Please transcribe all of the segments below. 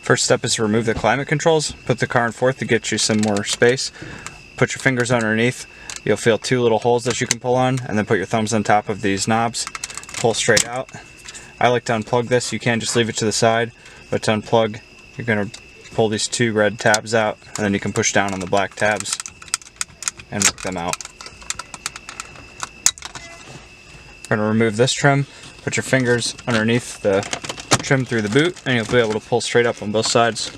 First step is to remove the climate controls. Put the car in fourth to get you some more space. Put your fingers underneath. You'll feel two little holes that you can pull on, and then put your thumbs on top of these knobs. Pull straight out. I like to unplug this. You can just leave it to the side, but to unplug, you're going to pull these two red tabs out, and then you can push down on the black tabs and work them out. We're going to remove this trim. Put your fingers underneath the trim through the boot, and you'll be able to pull straight up on both sides.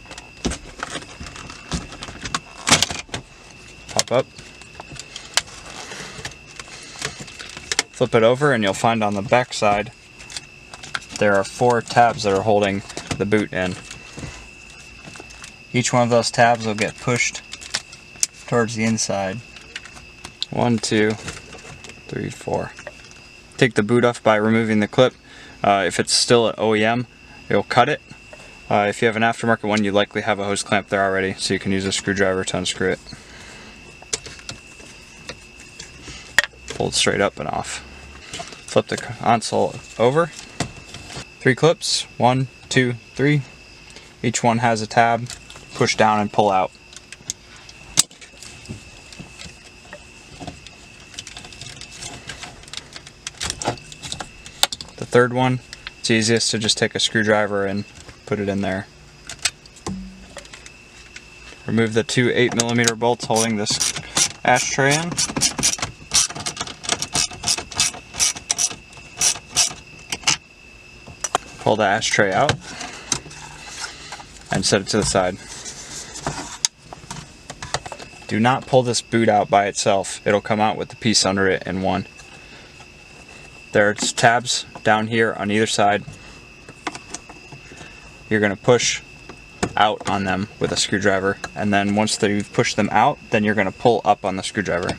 Pop up. Flip it over, and you'll find on the back side there are 4 tabs that are holding the boot in. Each one of those tabs will get pushed towards the inside. 1, 2, 3, 4. Take the boot off by removing the clip. If it's still at OEM, you'll cut it. If you have an aftermarket one, you likely have a hose clamp there already, so you can use a screwdriver to unscrew it. Pull it straight up and off. Flip the console over. 3 clips, 1, 2, 3. Each one has a tab. Push down and pull out. The third one, it's easiest to just take a screwdriver and put it in there. Remove the 2 8mm bolts holding this ashtray in. Pull the ashtray out and set it to the side. Do not pull this boot out by itself. It'll come out with the piece under it in one. There's tabs down here on either side. You're going to push out on them with a screwdriver, and then once you've pushed them out, then you're going to pull up on the screwdriver.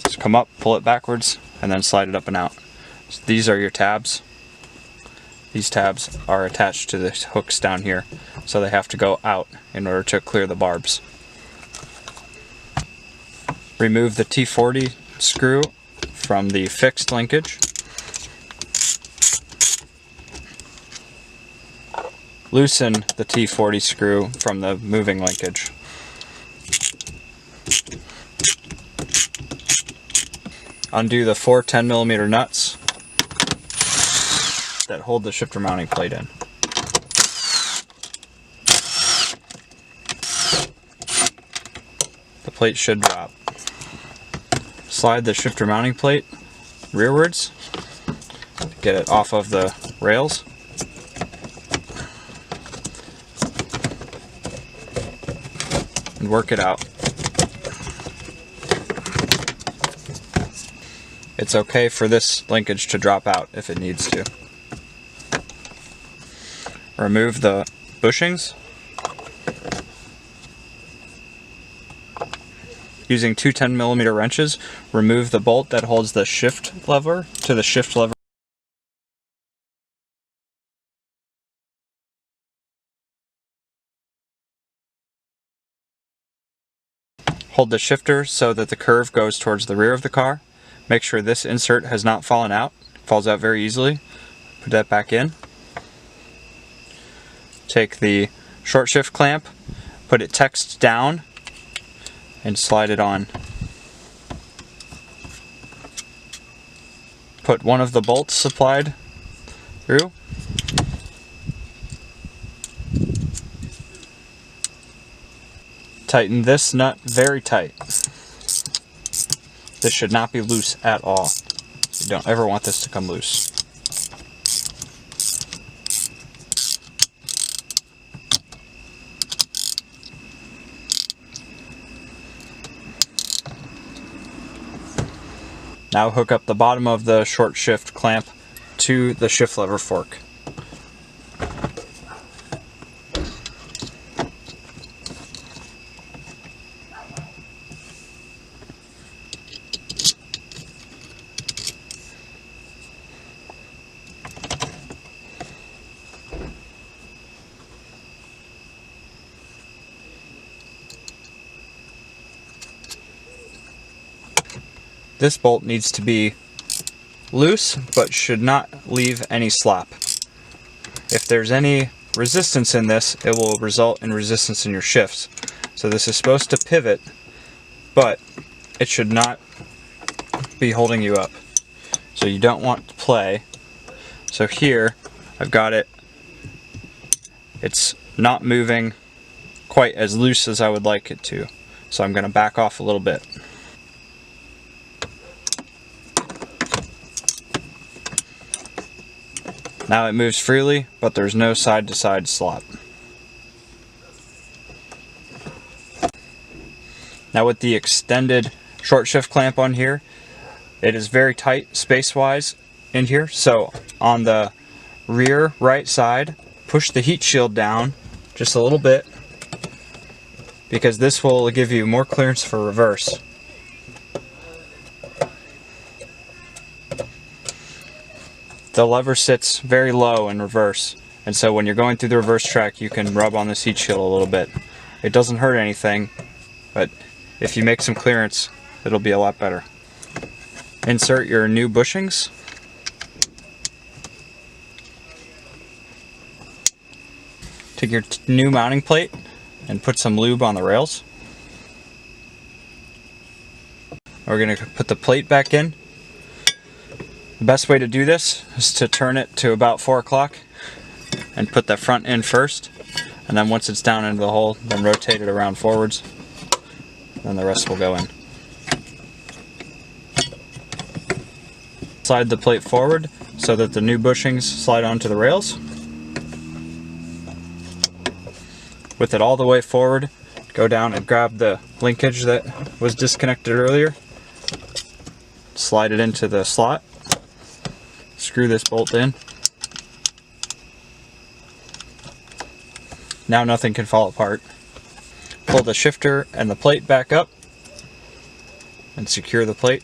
Just come up, pull it backwards, and then slide it up and out. So these are your tabs. These tabs are attached to the hooks down here, so they have to go out in order to clear the barbs. Remove the T40 screw from the fixed linkage. Loosen the T40 screw from the moving linkage. Undo the 4 10mm nuts that hold the shifter mounting plate in. The plate should drop. Slide the shifter mounting plate rearwards to get it off of the rails. And work it out. It's okay for this linkage to drop out if it needs to. Remove the bushings. Using 2 10mm wrenches, remove the bolt that holds the shift lever to the shift lever. Hold the shifter so that the curve goes towards the rear of the car. Make sure this insert has not fallen out. It falls out very easily. Put that back in. Take the short shift clamp, put it text down, and slide it on. Put one of the bolts supplied through. Tighten this nut very tight. This should not be loose at all. You don't ever want this to come loose. Now hook up the bottom of the short shift clamp to the shift lever fork. This bolt needs to be loose, but should not leave any slop. If there's any resistance in this, it will result in resistance in your shifts. So this is supposed to pivot, but it should not be holding you up. So you don't want to play. So here, I've got it. It's not moving quite as loose as I would like it to. So I'm going to back off a little bit. Now it moves freely, but there's no side-to-side slop. Now with the extended short shift clamp on here, it is very tight space-wise in here. So on the rear right side, push the heat shield down just a little bit, because this will give you more clearance for reverse. The lever sits very low in reverse, and so when you're going through the reverse track, you can rub on this heat shield a little bit. It doesn't hurt anything, but if you make some clearance, it'll be a lot better. Insert your new bushings. Take your new mounting plate and put some lube on the rails. We're going to put the plate back in. The best way to do this is to turn it to about 4 o'clock and put the front in first, and then once it's down into the hole, then rotate it around forwards, then the rest will go in. Slide the plate forward so that the new bushings slide onto the rails. With it all the way forward, go down and grab the linkage that was disconnected earlier, slide it into the slot, screw this bolt in. Now nothing can fall apart. Pull the shifter and the plate back up and secure the plate.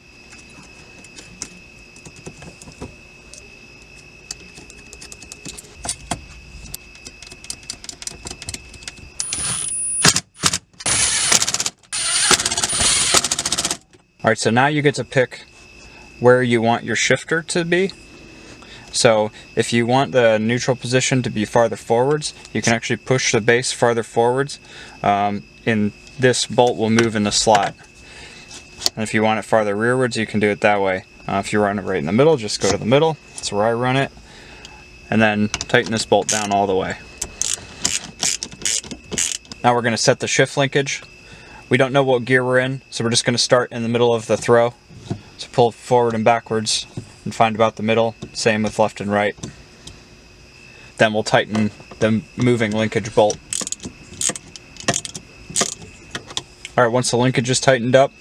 Alright, so now you get to pick where you want your shifter to be. So if you want the neutral position to be farther forwards, you can actually push the base farther forwards, and this bolt will move in the slot. And if you want it farther rearwards, you can do it that way. If you run it right in the middle, just go to the middle. That's where I run it. And then tighten this bolt down all the way. Now we're going to set the shift linkage. We don't know what gear we're in, so we're just going to start in the middle of the throw. So pull forward and backwards and find about the middle. Same with left and right. Then we'll tighten the moving linkage bolt. Alright, once the linkage is tightened up,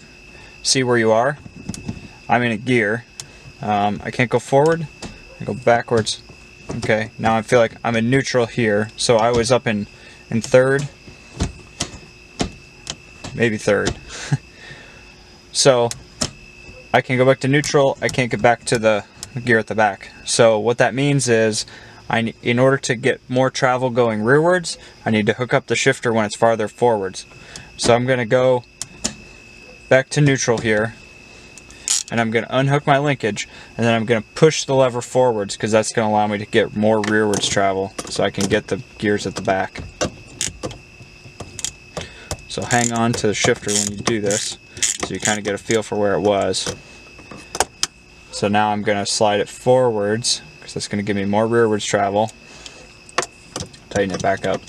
see where you are. I'm in a gear. I can't go forward. I go backwards. Okay, now I feel like I'm in neutral here. So I was up in third. Maybe third. So I can go back to neutral. I can't get back to the gear at the back. So what that means is, in order to get more travel going rearwards, I need to hook up the shifter when it's farther forwards. So I'm going to go back to neutral here, and I'm going to unhook my linkage, and then I'm going to push the lever forwards, because that's going to allow me to get more rearwards travel, so I can get the gears at the back. So hang on to the shifter when you do this, so you kind of get a feel for where it was. So now I'm going to slide it forwards, because that's going to give me more rearwards travel. Tighten it back up.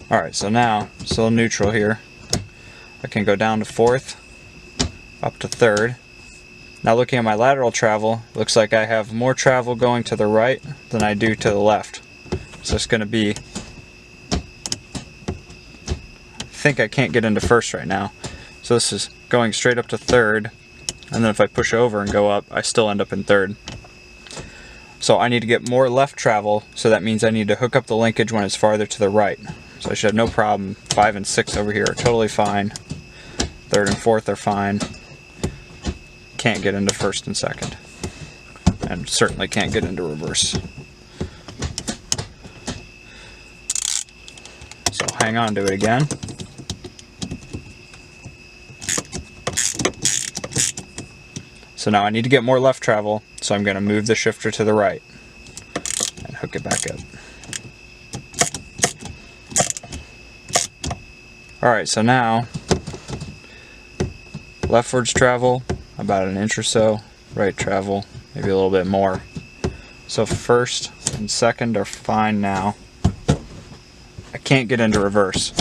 Alright, so now, still neutral here. I can go down to fourth, up to third. Now looking at my lateral travel, looks like I have more travel going to the right than I do to the left. So it's going to be, I think I can't get into first right now. So this is going straight up to third, and then if I push over and go up, I still end up in third. So I need to get more left travel, so that means I need to hook up the linkage when it's farther to the right. So I should have no problem. 5 and 6 over here are totally fine. Third and fourth are fine. Can't get into first and second. And certainly can't get into reverse. So hang on to it again. So now I need to get more left travel, so I'm going to move the shifter to the right and hook it back up. Alright, so now leftwards travel about 1 inch or so, right travel maybe a little bit more. So first and second are fine now. I can't get into reverse,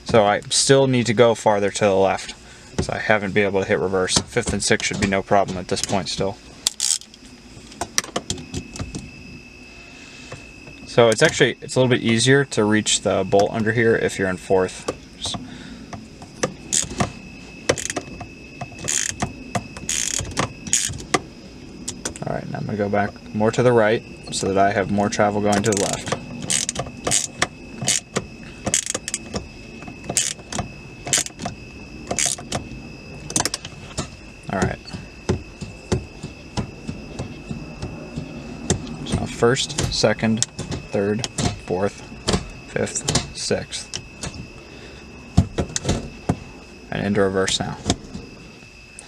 so I still need to go farther to the left. So I haven't been able to hit reverse. 5th and 6th should be no problem at this point still. So it's a little bit easier to reach the bolt under here if you're in 4th. Alright, now I'm going to go back more to the right so that I have more travel going to the left. Alright. So 1st, 2nd, 3rd, 4th, 5th, 6th. And into reverse now.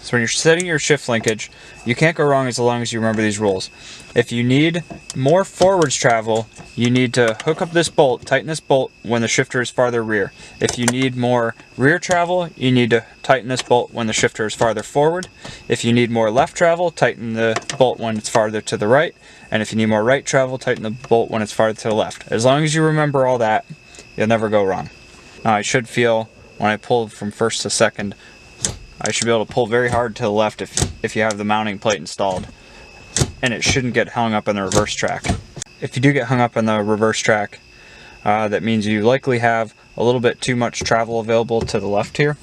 So when you're setting your shift linkage, you can't go wrong as long as you remember these rules. If you need more forwards travel, you need to hook up this bolt, tighten this bolt when the shifter is farther rear. If you need more rear travel, you need to tighten this bolt when the shifter is farther forward. If you need more left travel, tighten the bolt when it's farther to the right. And if you need more right travel, tighten the bolt when it's farther to the left. As long as you remember all that, you'll never go wrong. Now I should feel, when I pull from 1st to 2nd, I should be able to pull very hard to the left if you have the mounting plate installed. And it shouldn't get hung up in the reverse track. If you do get hung up in the reverse track, that means you likely have a little bit too much travel available to the left here.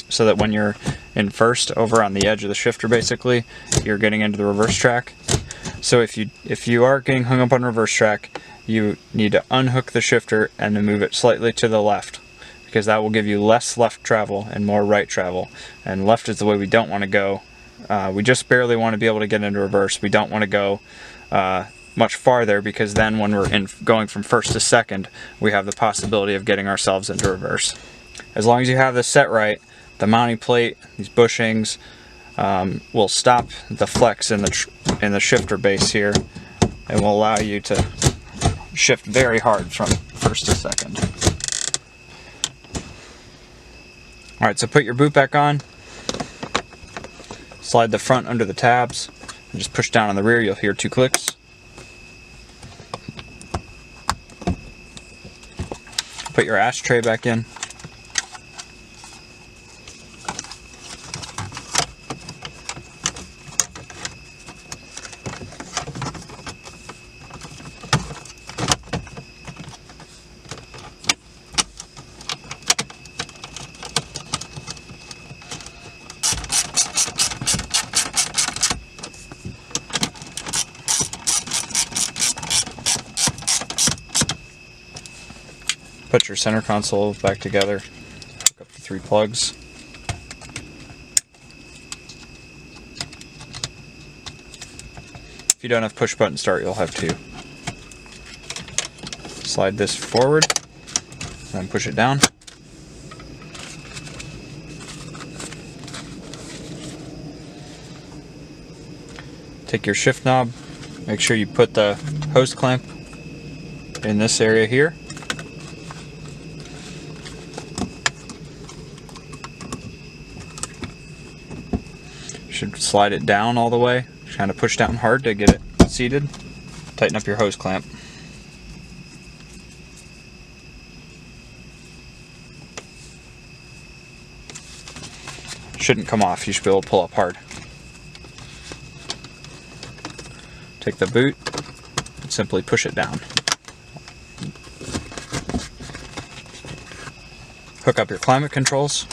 So that when you're in 1st, over on the edge of the shifter basically, you're getting into the reverse track. So if you are getting hung up on reverse track, you need to unhook the shifter and then move it slightly to the left, because that will give you less left travel and more right travel. And left is the way we don't want to go. We just barely want to be able to get into reverse. We don't want to go much farther, because then when we're going from 1st to 2nd, we have the possibility of getting ourselves into reverse. As long as you have this set right, the mounting plate, these bushings, will stop the flex in the shifter base here, and will allow you to shift very hard from 1st to 2nd. Alright, so put your boot back on, slide the front under the tabs, and just push down on the rear. You'll hear 2 clicks. Put your ashtray back in. Put your center console back together, hook up the 3 plugs. If you don't have push button start, you'll have 2. Slide this forward and push it down. Take your shift knob, make sure you put the hose clamp in this area here. Should slide it down all the way. Just kind of push down hard to get it seated. Tighten up your hose clamp. Shouldn't come off. You should be able to pull up hard. Take the boot and simply push it down. Hook up your climate controls.